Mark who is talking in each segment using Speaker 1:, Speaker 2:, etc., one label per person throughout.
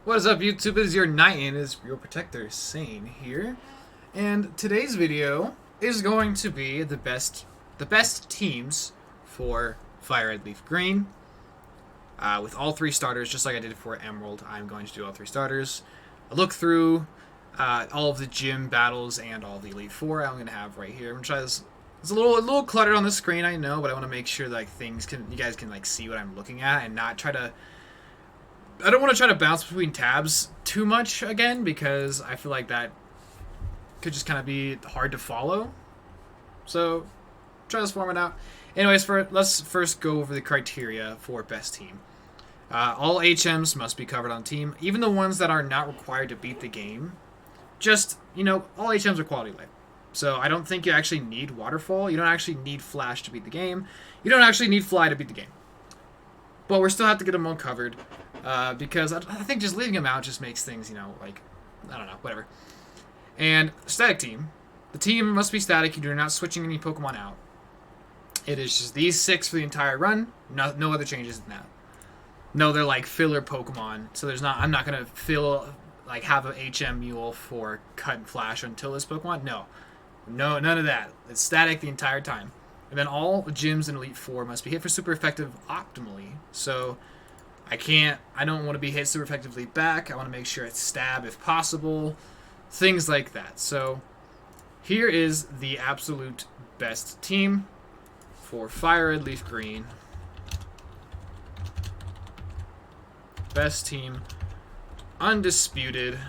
Speaker 1: What is up, YouTube? It is your Knight and is your protector, Sane here. And today's video is going to be the best teams for Fire Red Leaf Green. With all three starters, just like I did for Emerald, I'm going to do all three starters. I look through all of the gym battles and all the Elite Four I'm going to have right here. I'm going to try this. It's a little cluttered on the screen, I know, but I want to make sure that you guys can see what I'm looking at and not try to. I don't want to try to bounce between tabs too much again because I feel like that could just kind of be hard to follow. So try this format out. Anyways, let's first go over the criteria for best team. All HMs must be covered on team, even the ones that are not required to beat the game. Just, all HMs are quality life. So I don't think you actually need Waterfall. You don't actually need Flash to beat the game. You don't actually need Fly to beat the game. But we still have to get them all covered. Because I think just leaving them out just makes things, I don't know, whatever. And static team. The team must be static. You're not switching any Pokemon out. It is just these 6 for the entire run. No other changes than that. No, they're like filler Pokemon. So I'm not going to have an HM Mule for Cut and Flash until this Pokemon. No, none of that. It's static the entire time. And then all gyms in Elite Four must be hit for super effective optimally. So I don't want to be hit super effectively back. I want to make sure it's stab if possible. Things like that. So here is the absolute best team for Fire Red Leaf Green. Best team. Undisputed.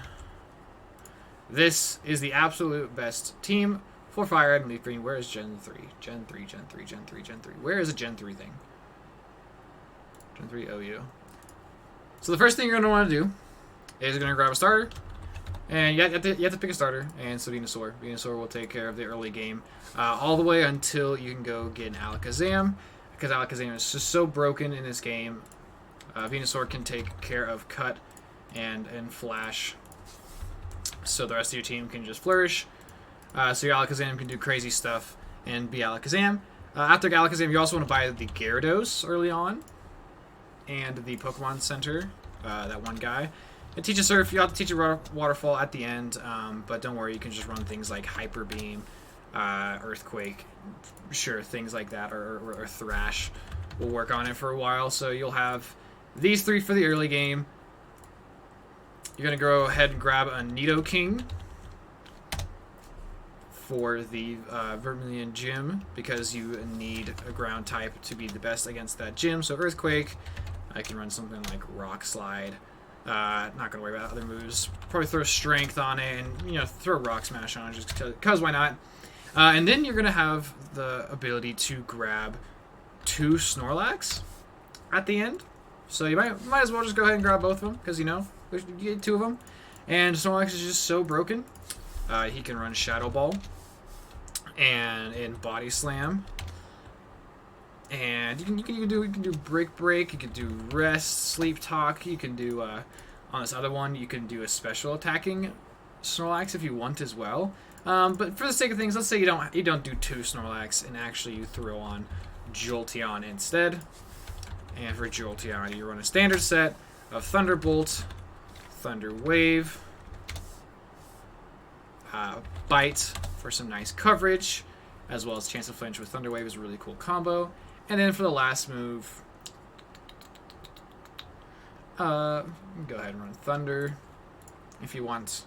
Speaker 1: This is the absolute best team for Fire Red and Leaf Green. Where is Gen 3? Gen 3, Gen 3, Gen 3, Gen 3. Where is a Gen 3 thing? Gen 3 OU. So the first thing you're going to want to do is you're going to grab a starter. And you have to pick a starter. And so Venusaur. Venusaur will take care of the early game. All the way until you can go get an Alakazam. Because Alakazam is just so broken in this game. Venusaur can take care of Cut and Flash. So the rest of your team can just flourish. So your Alakazam can do crazy stuff and be Alakazam. After Alakazam, you also want to buy the Gyarados early on. And the Pokemon Center, that one guy. And teach a Surf. You have to teach a Waterfall at the end, but don't worry, you can just run things like Hyper Beam, Earthquake, sure, things like that, or Thrash will work on it for a while. So you'll have these 3 for the early game. You're going to go ahead and grab a Nidoking for the Vermilion Gym because you need a ground type to be the best against that gym. So Earthquake, I can run something like Rock Slide. Not going to worry about other moves. Probably throw Strength on it and, throw Rock Smash on it just because why not? And then you're going to have the ability to grab 2 Snorlax at the end. So you might as well just go ahead and grab both of them because, you get 2 of them. And Snorlax is just so broken. He can run Shadow Ball and Body Slam. And you can do break, you can do rest, sleep talk, you can do on this other one you can do a special attacking Snorlax if you want as well. But for the sake of things, let's say you don't do 2 Snorlax and actually you throw on Jolteon instead. And for Jolteon, you run a standard set of Thunderbolt, Thunder Wave, Bite for some nice coverage, as well as Chance to Flinch with Thunder Wave is a really cool combo. And then for the last move, go ahead and run Thunder if you want,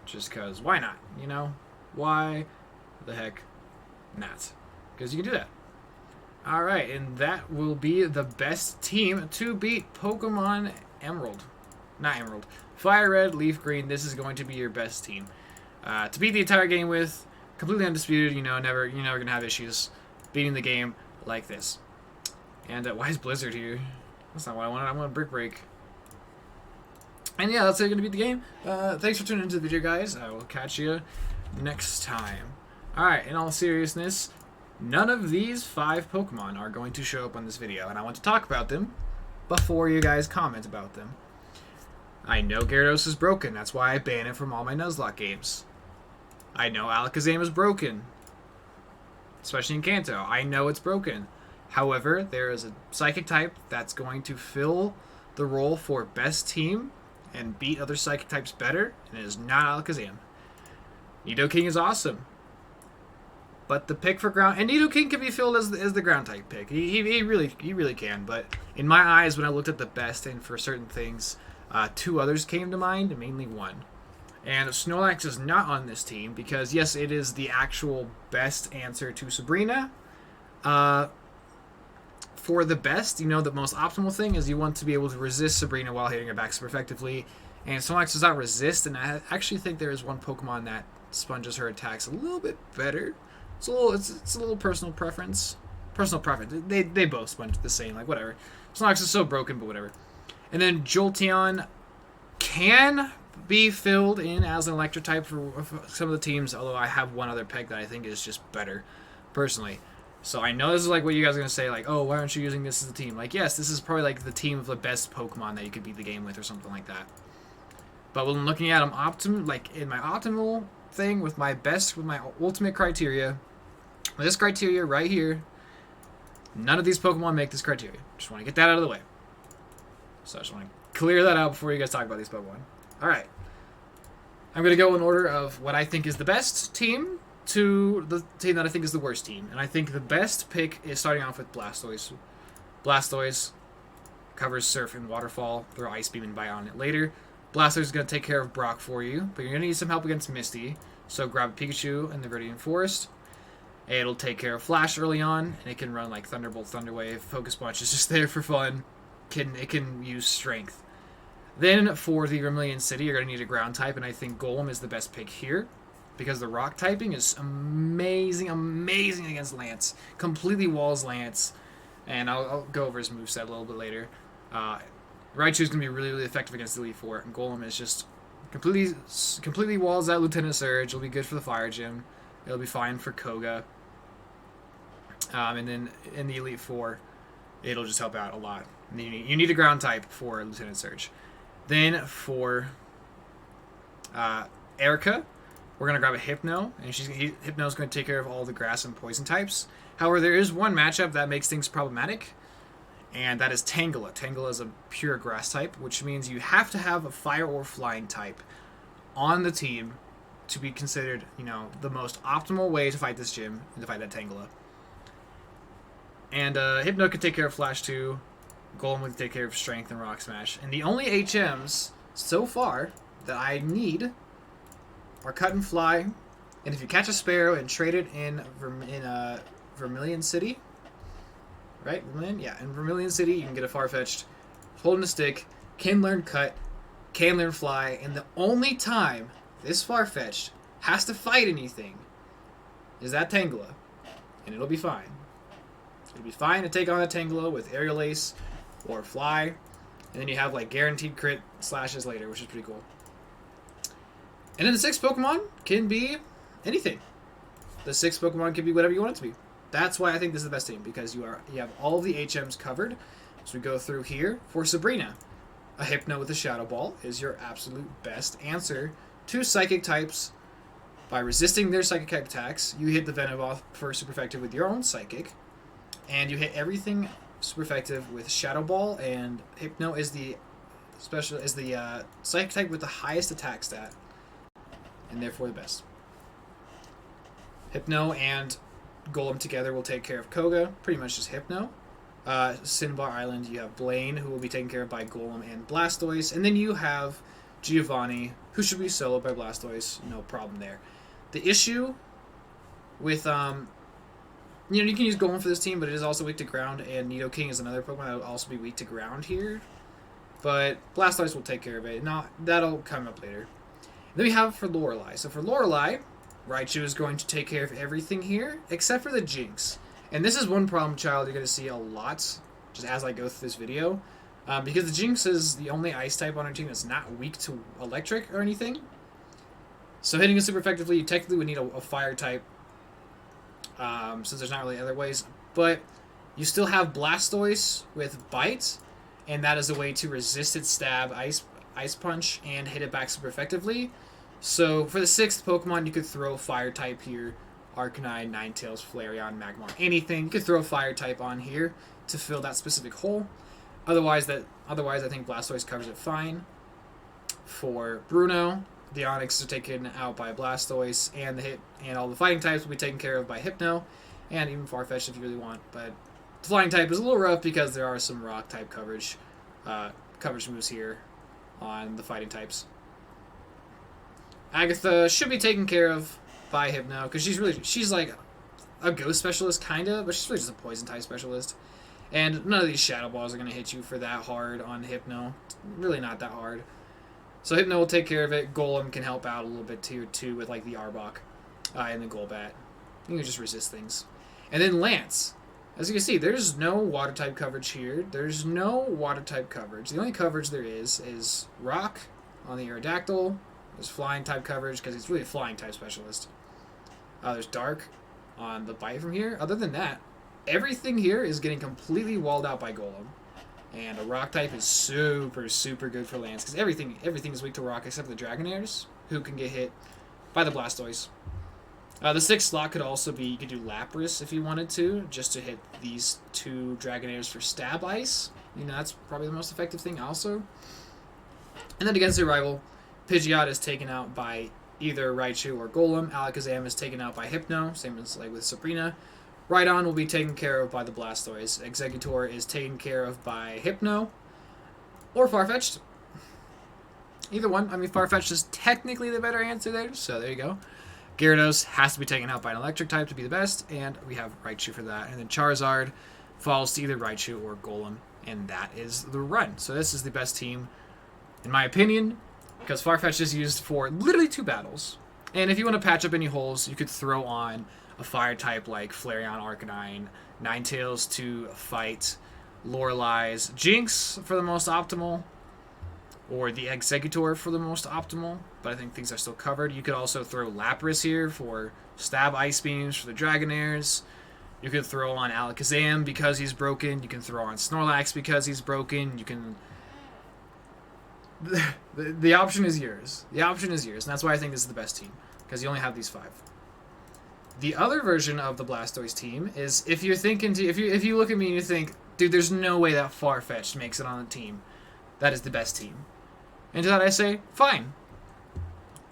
Speaker 1: just because why not, Why the heck not? Because you can do that. Alright, and that will be the best team to beat Pokemon Emerald. Not Emerald. Fire Red, Leaf Green, this is going to be your best team. To beat the entire game with, completely undisputed, you're never going to have issues beating the game like this. And why is Blizzard here? That's not what I wanted. I want Brick Break. And yeah, that's how you're going to beat the game. Thanks for tuning into the video, guys. I will catch you next time. Alright, in all seriousness, none of these 5 Pokemon are going to show up on this video, and I want to talk about them before you guys comment about them. I know Gyarados is broken. That's why I ban it from all my Nuzlocke games. I know Alakazam is broken. Especially in Kanto. I know it's broken. However, there is a Psychic type that's going to fill the role for best team and beat other Psychic types better, and it is not Alakazam. Nidoking is awesome. But the pick for ground, and Nidoking can be filled as the ground type pick. He really can. But in my eyes, when I looked at the best and for certain things, 2 others came to mind, mainly one. And Snorlax is not on this team because yes, it is the actual best answer to Sabrina. For the best, the most optimal thing is you want to be able to resist Sabrina while hitting her back super effectively. And Snorlax does not resist, and I actually think there is one Pokemon that sponges her attacks a little bit better. It's a little personal preference. They both sponge the same, like whatever. Snorlax is so broken, but whatever. And then Jolteon can be filled in as an electric type for some of the teams, although I have one other pick that I think is just better, personally. So I know this is like what you guys are going to say, like, oh, why aren't you using this as a team? Like, yes, this is probably like the team of the best Pokemon that you could beat the game with or something like that. But when looking at them in my optimal thing with my ultimate criteria, this criteria right here, none of these Pokemon make this criteria. Just want to get that out of the way. So I just want to clear that out before you guys talk about these Pokemon. Alright. I'm going to go in order of what I think is the best team to the team that I think is the worst team. And I think the best pick is starting off with Blastoise. Blastoise covers Surf and Waterfall. Throw Ice Beam and Bite on it later. Blastoise is going to take care of Brock for you, but you're going to need some help against Misty. So grab a Pikachu in the Viridian Forest. It'll take care of Flash early on, and it can run like Thunderbolt, Thunderwave. Focus Punch is just there for fun. It can use Strength. Then for the Vermilion City, you're going to need a ground type, and I think Golem is the best pick here because the rock typing is amazing against Lance. Completely walls Lance, and I'll go over his moveset a little bit later. Raichu is going to be really effective against Elite Four, and Golem is just completely walls out Lieutenant Surge. It'll be good for the Fire Gym. It'll be fine for Koga. And then in the Elite Four, it'll just help out a lot. And you need a ground type for Lieutenant Surge. Then for Erica, we're going to grab a Hypno, and Hypno's going to take care of all the grass and poison types. However, there is one matchup that makes things problematic, and that is Tangela. Tangela is a pure grass type, which means you have to have a fire or flying type on the team to be considered, the most optimal way to fight this gym and to fight that Tangela. And Hypno could take care of Flash too. Golem would take care of Strength and Rock Smash. And the only HMs so far that I need are Cut and Fly. And if you catch a Sparrow and trade it in Vermilion City, right? Yeah, in Vermilion City you can get a Farfetch'd, holding a stick, can learn Cut, can learn Fly, and the only time this Farfetch'd has to fight anything is that Tangela, and it'll be fine. It'll be fine to take on a Tangela with Aerial Ace or Fly, and then you have like guaranteed crit slashes later, which is pretty cool. And then the 6th Pokemon can be anything. The 6th Pokemon can be whatever you want it to be. That's why I think this is the best team, because you have all of the HMs covered. So we go through here for Sabrina. A Hypno with a Shadow Ball is your absolute best answer to Psychic types. By resisting their Psychic type attacks, you hit the Venomoth for super effective with your own Psychic, and you hit everything super effective with Shadow Ball, and Hypno is the Psychic type with the highest attack stat, and therefore the best. Hypno and Golem together will take care of Koga, pretty much just Hypno. Cinnabar Island, you have Blaine, who will be taken care of by Golem and Blastoise, and then you have Giovanni, who should be soloed by Blastoise, no problem there. The issue with, you can use Golem for this team, but it is also weak to ground, and Nidoking is another Pokemon that will also be weak to ground here. But Blastoise will take care of it. That'll come up later. Then we have for Lorelei. So for Lorelei, Raichu is going to take care of everything here, except for the Jinx. And this is one problem, child, you're going to see a lot, just as I go through this video. Because the Jinx is the only Ice type on our team that's not weak to Electric or anything. So hitting it super effectively, you technically would need a Fire type, since there's not really other ways. But you still have Blastoise with Bite, and that is a way to resist its stab, Ice Punch, and hit it back super effectively. So for the 6th Pokemon, you could throw Fire type here. Arcanine, Ninetales, Flareon, Magmar, anything. You could throw a Fire type on here to fill that specific hole. Otherwise, I think Blastoise covers it fine. for Bruno. The Onix are taken out by Blastoise, and all the fighting types will be taken care of by Hypno, and even Farfetch'd if you really want. But the flying type is a little rough because there are some rock type coverage moves here on the fighting types. Agatha should be taken care of by Hypno because she's like a ghost specialist kinda, but she's really just a poison type specialist. And none of these Shadow Balls are going to hit you for that hard on Hypno. It's really not that hard. So Hypno will take care of it. Golem can help out a little bit too with like the Arbok and the Golbat. You can just resist things. And then Lance. As you can see, there's no water type coverage here. There's no water type coverage. The only coverage there is Rock on the Aerodactyl. There's flying type coverage because he's really a flying type specialist. There's Dark on the Bite from here. Other than that, everything here is getting completely walled out by Golem. And a Rock type is super, super good for Lance because everything is weak to Rock except the Dragonairs, who can get hit by the Blastoise. The 6th slot could also be, you could do Lapras if you wanted to, just to hit these 2 Dragonairs for Stab Ice. You know, that's probably the most effective thing also. And then against their rival, Pidgeot is taken out by either Raichu or Golem. Alakazam is taken out by Hypno, same as like with Sabrina. Rhydon will be taken care of by the Blastoise. Exeggutor is taken care of by Hypno or Farfetch'd. Either one. I mean, Farfetch'd is technically the better answer there, so there you go. Gyarados has to be taken out by an electric type to be the best, and we have Raichu for that. And then Charizard falls to either Raichu or Golem, and that is the run. So this is the best team, in my opinion, because Farfetch'd is used for literally 2 battles. And if you want to patch up any holes, you could throw on a fire type like Flareon, Arcanine, Ninetales to fight Lorelei's Jinx for the most optimal, or the Exeggutor for the most optimal, but I think things are still covered. You could also throw Lapras here for Stab Ice Beams for the Dragonairs. You could throw on Alakazam because he's broken. You can throw on Snorlax because he's broken. You can... The option is yours. The option is yours, and that's why I think this is the best team, because you only have these 5. The other version of the Blastoise team is if you're thinking if you look at me and you think, dude, there's no way that Farfetch'd makes it on the team. That is the best team. And to that I say, fine.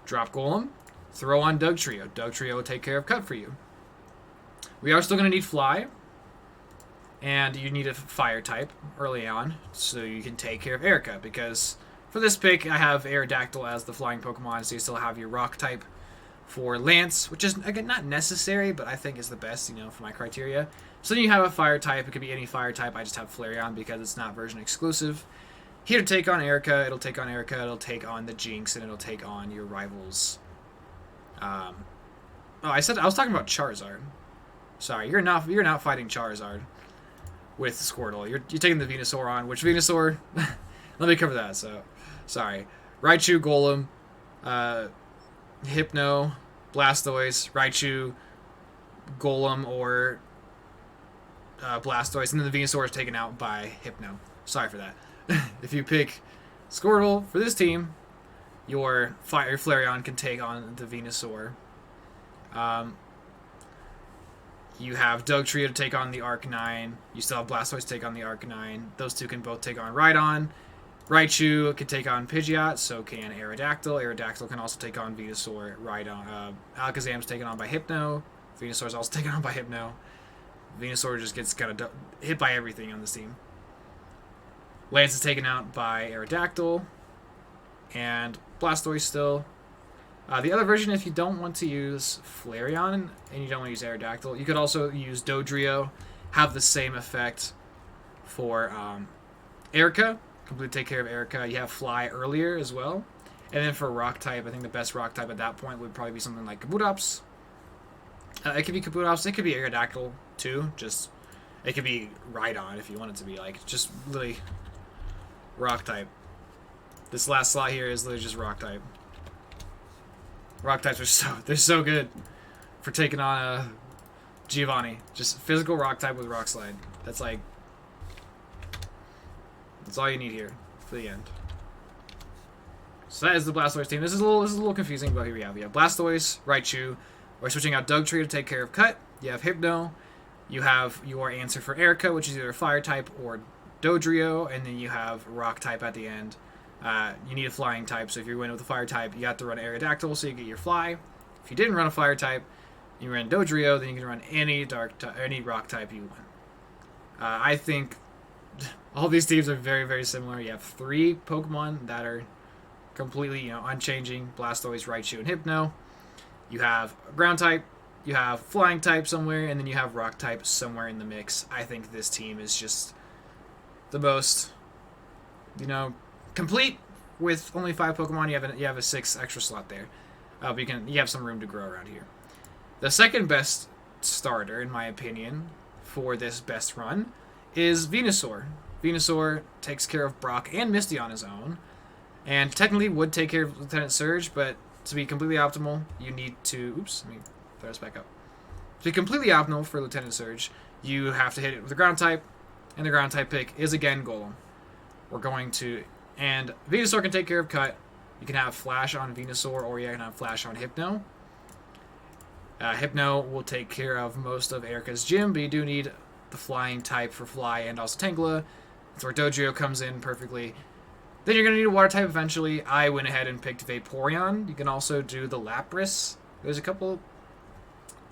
Speaker 1: Drop Golem, throw on Dugtrio. Dugtrio will take care of Cut for you. We are still going to need Fly, and you need a Fire type early on, so you can take care of Erica, because for this pick, I have Aerodactyl as the flying Pokemon, so you still have your Rock type for Lance, which is, again, not necessary, but I think is the best, you know, for my criteria. So then you have a Fire type. It could be any Fire type. I just have Flareon because it's not version exclusive. Here to take on Erica, it'll take on the Jinx, and it'll take on your rivals. I was talking about Charizard. Sorry, you're not fighting Charizard with Squirtle. You're taking the Venusaur on, which Venusaur... let me cover that, so... Sorry. Raichu, Golem, Hypno, Blastoise, Raichu, Golem, or Blastoise, and then the Venusaur is taken out by Hypno. Sorry for that. If you pick Squirtle for this team, your Flareon can take on the Venusaur. You have Dugtrio to take on the Arcanine. You still have Blastoise to take on the Arcanine. Those 2 can both take on Rhydon. Raichu can take on Pidgeot, so can Aerodactyl. Aerodactyl can also take on Venusaur. Rhydon. Alakazam's taken on by Hypno. Venusaur's also taken on by Hypno. Venusaur just gets kind of hit by everything on this team. Lance is taken out by Aerodactyl, and Blastoise still. The other version, if you don't want to use Flareon and you don't want to use Aerodactyl, you could also use Dodrio, have the same effect for Erica, completely take care of Erica. You have Fly earlier as well. And then for Rock type, I think the best Rock type at that point would probably be something like Kabutops. It could be Kabutops, it could be Aerodactyl too, just, it could be Rhydon if you want it to be, like, just literally... Rock type. This last slot here is literally just Rock type. Rock types are they're so good for taking on Giovanni. Just physical Rock type with Rock Slide. That's like, that's all you need here for the end. So that is the Blastoise team. This is a little confusing, but here we have Blastoise, Raichu. We're switching out Dugtrio to take care of Cut. You have Hypno. You have your answer for Erica, which is either Fire type or Dodrio, and then you have Rock type at the end You need a flying type, so if you're going with a fire type, you have to run Aerodactyl so you get your fly. If you didn't run a fire type, you ran Dodrio, then you can run any rock type you want. I think all these teams are very, very similar. You have 3 Pokemon that are completely, unchanging: Blastoise, Raichu, and Hypno. You have a ground type, you have flying type somewhere, and then you have rock type somewhere in the mix. I think this team is just the most, complete. With only 5 Pokemon, you have a 6 extra slot there. But you have some room to grow around here. The second best starter, in my opinion, for this best run is Venusaur. Venusaur takes care of Brock and Misty on his own, and technically would take care of Lieutenant Surge, but to be completely optimal, you need to... Oops, let me throw this back up. To be completely optimal for Lieutenant Surge, you have to hit it with a ground type, and the ground type pick is again Golem. We're going to... And Venusaur can take care of Cut. You can have Flash on Venusaur, or you can have Flash on Hypno. Hypno will take care of most of Erica's gym, but you do need the flying type for Fly and also Tangela. That's where Dodrio comes in perfectly. Then you're going to need a water type eventually. I went ahead and picked Vaporeon. You can also do the Lapras. There's a couple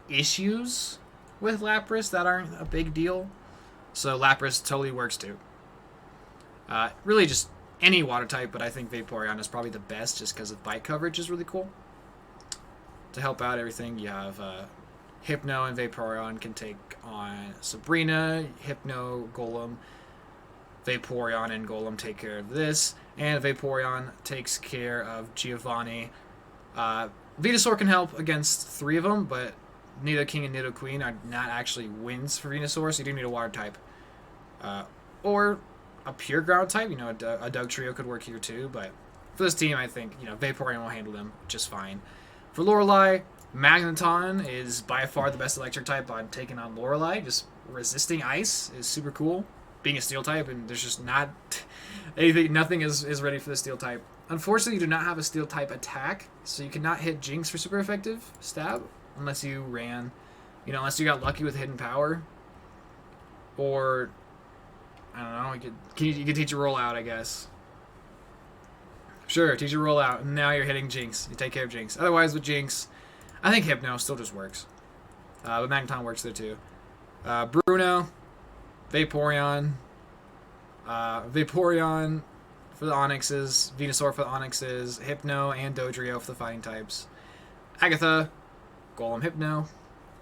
Speaker 1: issues with Lapras that aren't a big deal. So Lapras totally works too. Really just any water type, but I think Vaporeon is probably the best just because of bite coverage is really cool. To help out everything, you have Hypno and Vaporeon can take on Sabrina, Hypno, Golem, Vaporeon and Golem take care of this, and Vaporeon takes care of Giovanni. Venusaur can help against 3 of them, but Nidoking and Nidoqueen are not actually wins for Venusaur, so you do need a water type. Or a pure ground type, a Dugtrio could work here too, but for this team, I think, Vaporeon will handle them just fine. For Lorelei, Magneton is by far the best electric type on taking on Lorelei. Just resisting ice is super cool. Being a steel type, and there's just not anything, nothing is ready for the steel type. Unfortunately, you do not have a steel type attack, so you cannot hit Jinx for super effective stab unless you ran, unless you got lucky with hidden power, or I don't know. You could teach a rollout, I guess. Sure, teach a rollout, and now you're hitting Jinx. You take care of Jinx. Otherwise, with Jinx, I think Hypno still just works. But Magneton works there too. Bruno, Vaporeon, Vaporeon for the Onyxes, Venusaur for the Onyxes, Hypno and Dodrio for the fighting types, Agatha, Golem, Hypno,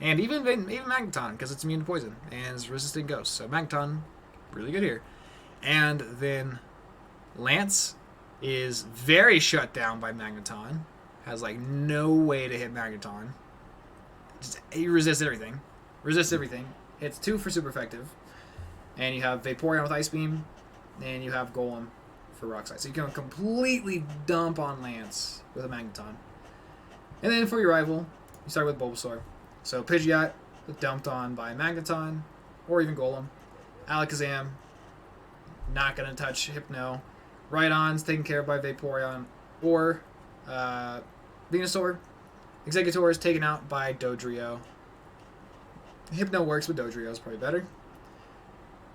Speaker 1: and even Magneton because it's immune to poison and is resistant ghosts. So Magneton, really good here. And then Lance is very shut down by Magneton. Has no way to hit Magneton. He resists everything. It's 2 for super effective. And you have Vaporeon with Ice Beam. And you have Golem for Rock Slide. So you can completely dump on Lance with a Magneton. And then for your rival, you start with Bulbasaur. So Pidgeot dumped on by Magneton. Or even Golem. Alakazam, not going to touch Hypno. Rhydon's taken care of by Vaporeon or Venusaur. Exeggutor is taken out by Dodrio. Hypno works, but Dodrio is probably better.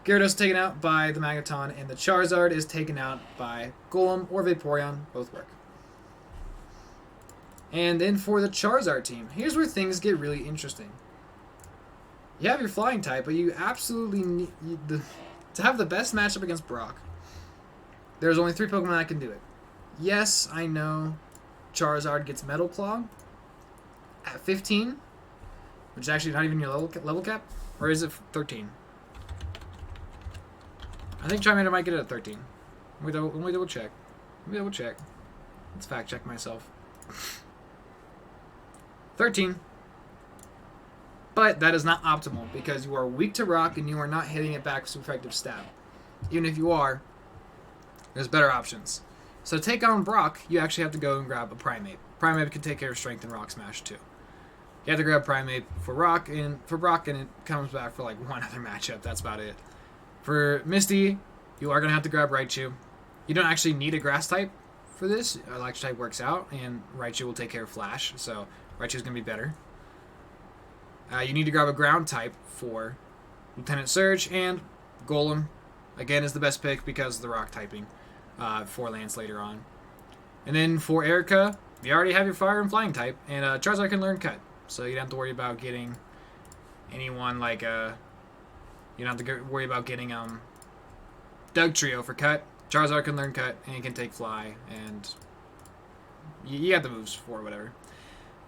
Speaker 1: Gyarados is taken out by the Magneton, and the Charizard is taken out by Golem or Vaporeon. Both work. And then for the Charizard team, here's where things get really interesting. You have your flying type, but you absolutely need to have the best matchup against Brock. There's only 3 Pokemon that can do it. Yes, I know Charizard gets Metal Claw at 15, which is actually not even your level cap, or is it 13? I think Charmander might get it at 13. Let me double check. Let's fact check myself. 13. But that is not optimal because you are weak to rock and you are not hitting it back with super effective stab. Even if you are, there's better options. So to take on Brock, you actually have to go and grab a Primeape. Primeape can take care of Strength and Rock Smash too. You have to grab Primeape for Brock, and it comes back for one other matchup. That's about it. For Misty, you are going to have to grab Raichu. You don't actually need a Grass type for this. Electric type works out, and Raichu will take care of Flash, so Raichu's going to be better. You need to grab a Ground type for Lieutenant Surge, and Golem, again, is the best pick because of the Rock typing. for Lance later on. And then for Erica, you already have your fire and flying type, and Charizard can learn cut, so you don't have to worry about getting anyone like you don't have to worry about getting Doug Trio for cut. Charizard can learn cut, and he can take fly, and you got the moves for whatever.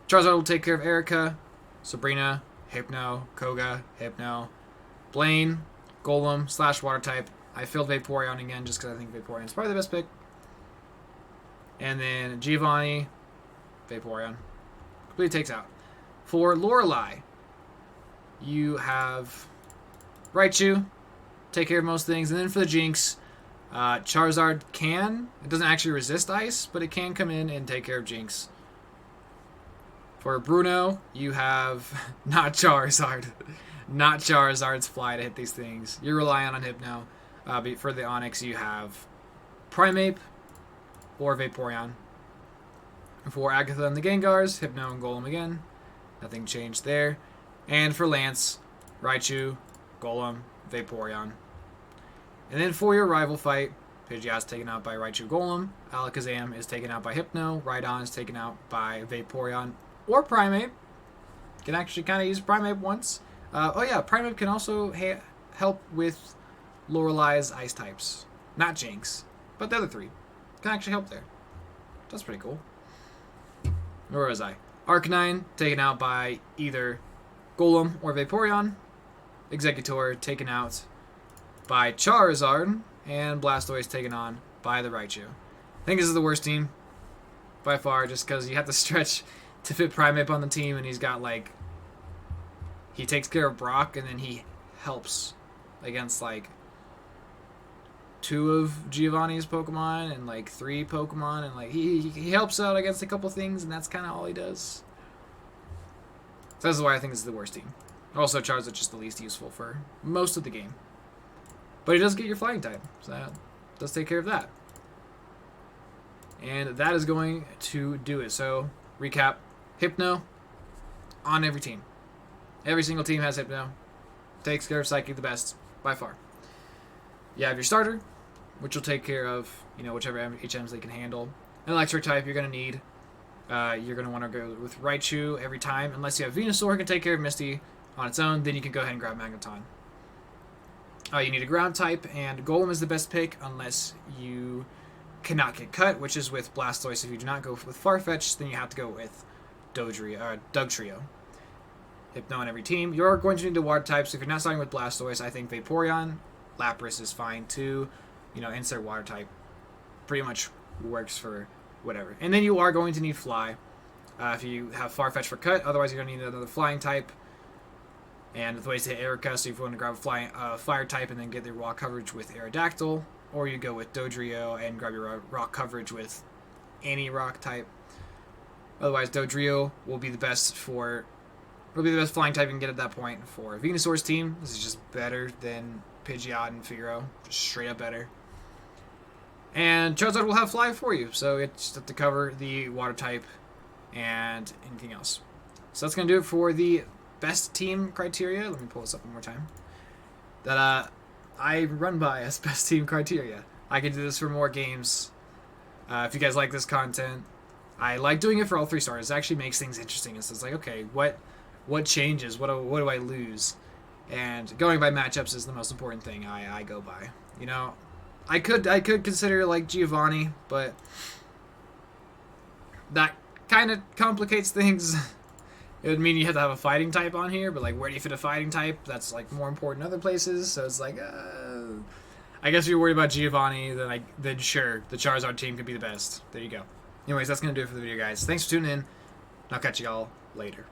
Speaker 1: Charizard will take care of Erica, Sabrina, Hypno, Koga, Hypno, Blaine, Golem, / water type. I filled Vaporeon again just because I think Vaporeon is probably the best pick. And then Giovanni, Vaporeon. Completely takes out. For Lorelei, you have Raichu, take care of most things. And then for the Jinx, Charizard can. It doesn't actually resist ice, but it can come in and take care of Jinx. For Bruno, you have not Charizard. Not Charizard's fly to hit these things. You're relying on Hypno. But for the Onix, you have Primeape or Vaporeon. For Agatha and the Gengars, Hypno and Golem again. Nothing changed there. And for Lance, Raichu, Golem, Vaporeon. And then for your rival fight, Pidgeot's taken out by Raichu Golem. Alakazam is taken out by Hypno. Rhydon is taken out by Vaporeon or Primeape. Can actually kind of use Primeape once. Oh yeah, Primeape can also help with Lorelei's ice types. Not Jinx, but the other three. Can actually help there. That's pretty cool. Where was I? Arcanine taken out by either Golem or Vaporeon. Executor taken out by Charizard. And Blastoise taken on by the Raichu. I think this is the worst team by far, just because you have to stretch to fit Primeape on the team, and he's got like, he takes care of Brock, and then he helps against like 2 of Giovanni's Pokemon and like 3 Pokemon, and like he helps out against a couple things, and that's kind of all he does. So that's why I think this is the worst team. Also, Charizard's just the least useful for most of the game. But he does get your flying type, so that does take care of that. And that is going to do it. So, recap. Hypno on every team. Every single team has Hypno. Takes care of Psychic the best, by far. You have your starter, which will take care of, you know, whichever HMs they can handle. An electric type you're going to need. You're going to want to go with Raichu every time. Unless you have Venusaur who can take care of Misty on its own, then you can go ahead and grab Magneton. You need a ground type, and Golem is the best pick unless you cannot get cut, which is with Blastoise. If you do not go with Farfetch, then you have to go with Doug Trio. Hypno on every team. You're going to need the water types. If you're not starting with Blastoise, I think Vaporeon, Lapras is fine too. You know, insert water type pretty much works for whatever. And then you are going to need Fly. If you have Farfetch for cut, otherwise you're going to need another flying type. And the ways to hit Erica, so if you want to grab a fire type and then get the raw coverage with Aerodactyl, or you go with Dodrio and grab your raw coverage with any rock type. Otherwise, Dodrio will be the best flying type you can get at that point for Venusaur's team. This is just better than Pidgeot and Figaro, just straight up better. And Charizard will have Fly for you, so it's just to cover the water type and anything else. So that's going to do it for the best team criteria. Let me pull this up one more time. That I run by as best team criteria. I can do this for more games. If you guys like this content, I like doing it for all 3 starters. It actually makes things interesting. It's just like, okay, what changes? What do I lose? And going by matchups is the most important thing I go by. You know, I could consider like Giovanni, but that kind of complicates things. It would mean you have to have a fighting type on here, but like, where do you fit a fighting type? That's like more important other places. So it's like, I guess if you're worried about Giovanni, then sure, the Charizard team could be the best. There you go. Anyways, that's gonna do it for the video, guys. Thanks for tuning in. I'll catch you all later.